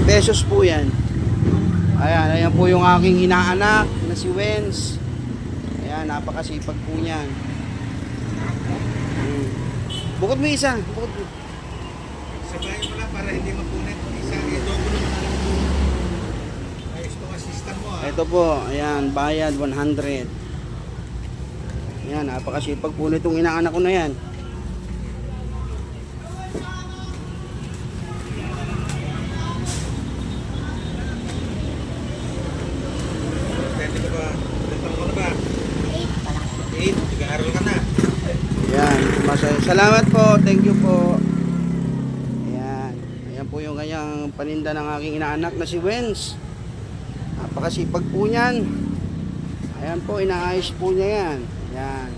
pesos po yan. Ayan, ayan po yung aking inaanak na si Wenz. Ayan, napakasipag po niyan. Bukod mo isa. Bukod mo. Sabahin mo na para hindi mapunit. Isa, ito ko naman. Ayos to assistant mo ha. Ito po, ayan, bayad 100. Ayan, napakasipag po nitong inaanak ko na yan. Pwede ka ba? Ilan taon ka na ba? 8 pa lang. 8? Nag-aaral ka na. Ayan, salamat po, thank you po. Ayan, ayan po yung kanyang paninda ng aking inaanak na si Wenz. Napakasipag po niyan. Ayan po, inaayos po niya yan. Ayan,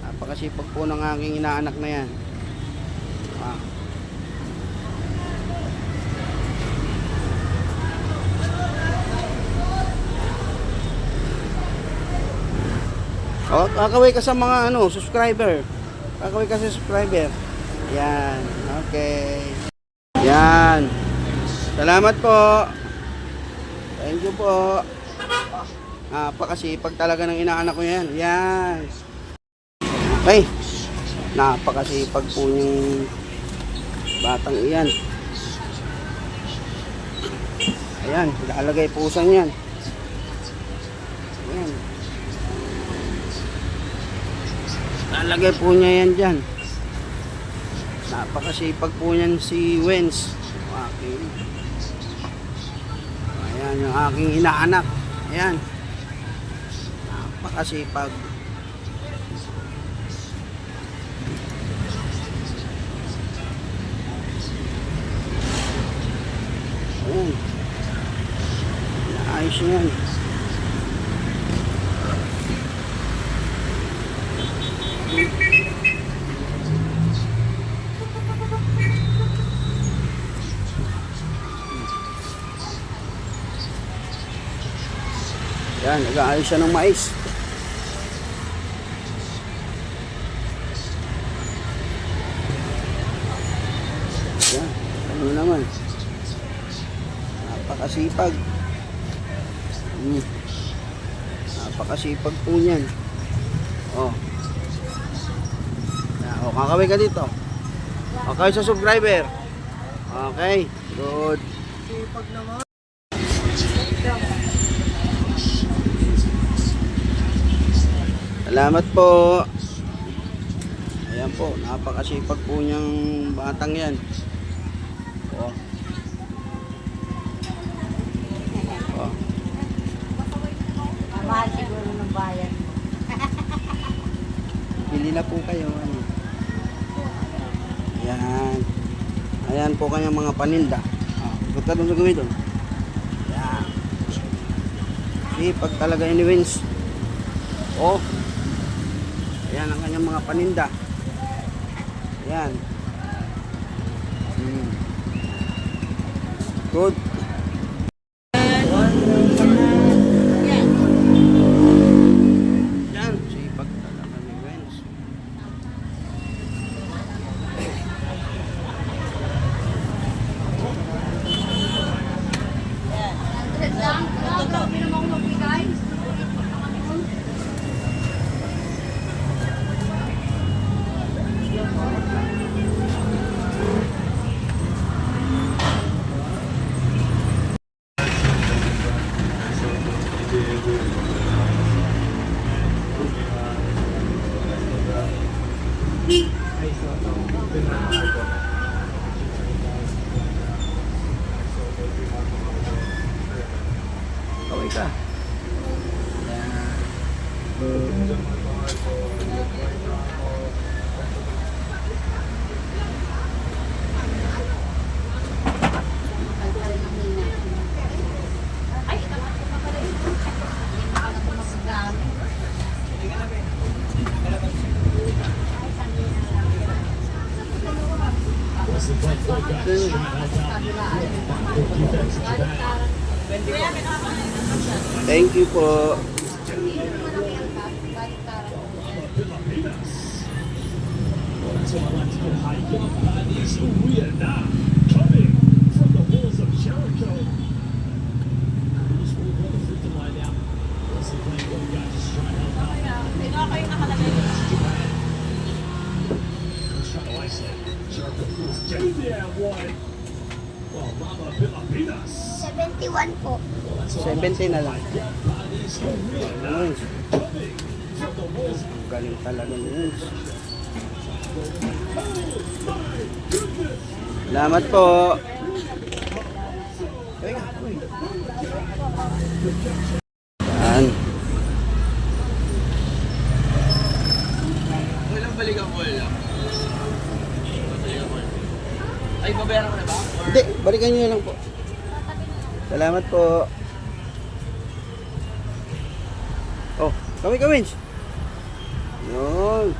napakasipag po ng aking inaanak na yan. Oh, kakaway ka sa mga subscriber. Kakaway ka sa subscriber. Yan. Okay. Yan. Salamat po. Thank you po. Napakasipag talaga ng inaanak ko yan. Yan. Okay. Napakasipag po yung batang iyan. Ayan. Ilalagay pusan yan. Ayan. Lalagay po niya yan dyan. Napakasipag po niyan si Wenz. Okay. Ayan yung aking inaanak. Ayan. Napakasipag. Ayan. Naayos yan. Yan, nag-aayos siya ng mais. Yan, ano naman. Napakasipag. Napakasipag po niyan. Oh. Yan, oh, kakaway ka dito. Okay sa subscriber. Okay, good. Sipag naman. Salamat po. Ayan po, napakasipag po niyang batang yan. Oh. Oh. Mahal siguro ng bayan. Pili na po kayo. Ano. Ayan. Ayan po kanyang mga paninda. Ikot ka doon sa gawin doon. Ayan. Sipag talaga ni Wenz. Oh. Ayan ang kanyang mga paninda. Ayan. Good. Ayan. Sipag talaga ni Wenz. Kaway ka. Thank you po. Coming from the halls of Sino kayo nakalagay dito? Pilipinas. 71 po. 70 na lang. Ayun. Galing talaga yun. Salamat po. Yan. Walang balikan ko lang. Ay, babayaran ko na ba? Hindi, balikan nyo na lang po. Salamat po. Oh, kami. Yun.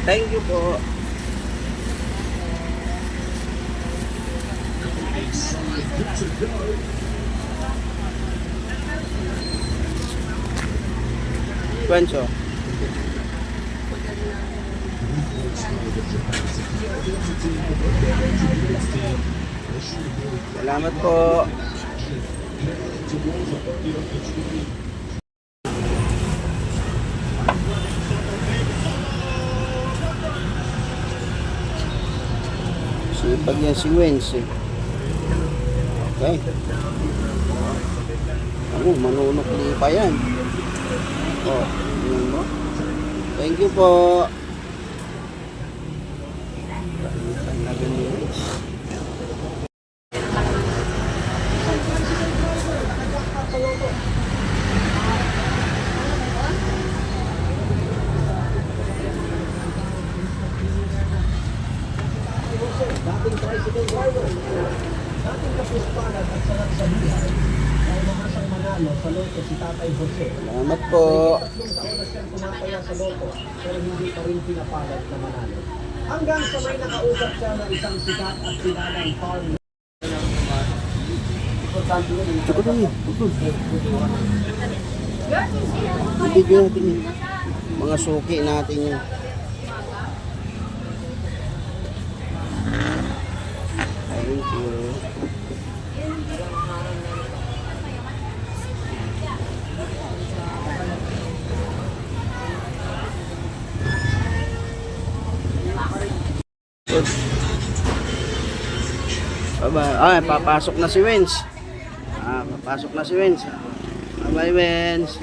Thank you po. Kwenso. Salamat po. Sipag yan si Wens eh. Okay. Ano, manunukli pa yan. Oh, yun mo. Thank you po. Talaga ni Wens. Dating tricycle driver, dating kapustanan at sarap sa buhay, ay mamasang manalo sa loto si Tatay Jose. Salamat po. 3 taon na siyang tumataya sa loto, pero hindi pa rin pinapalad na manalo. Hanggang sa may nakausap siya ng isang sikat at kilalang farmer. Ito ko yun. Ibigay natin yun. Mga suki natin yun. Thank you. Bye-bye. Papasok na si Wens. Papasok na si Wens. Bye-bye, Wens.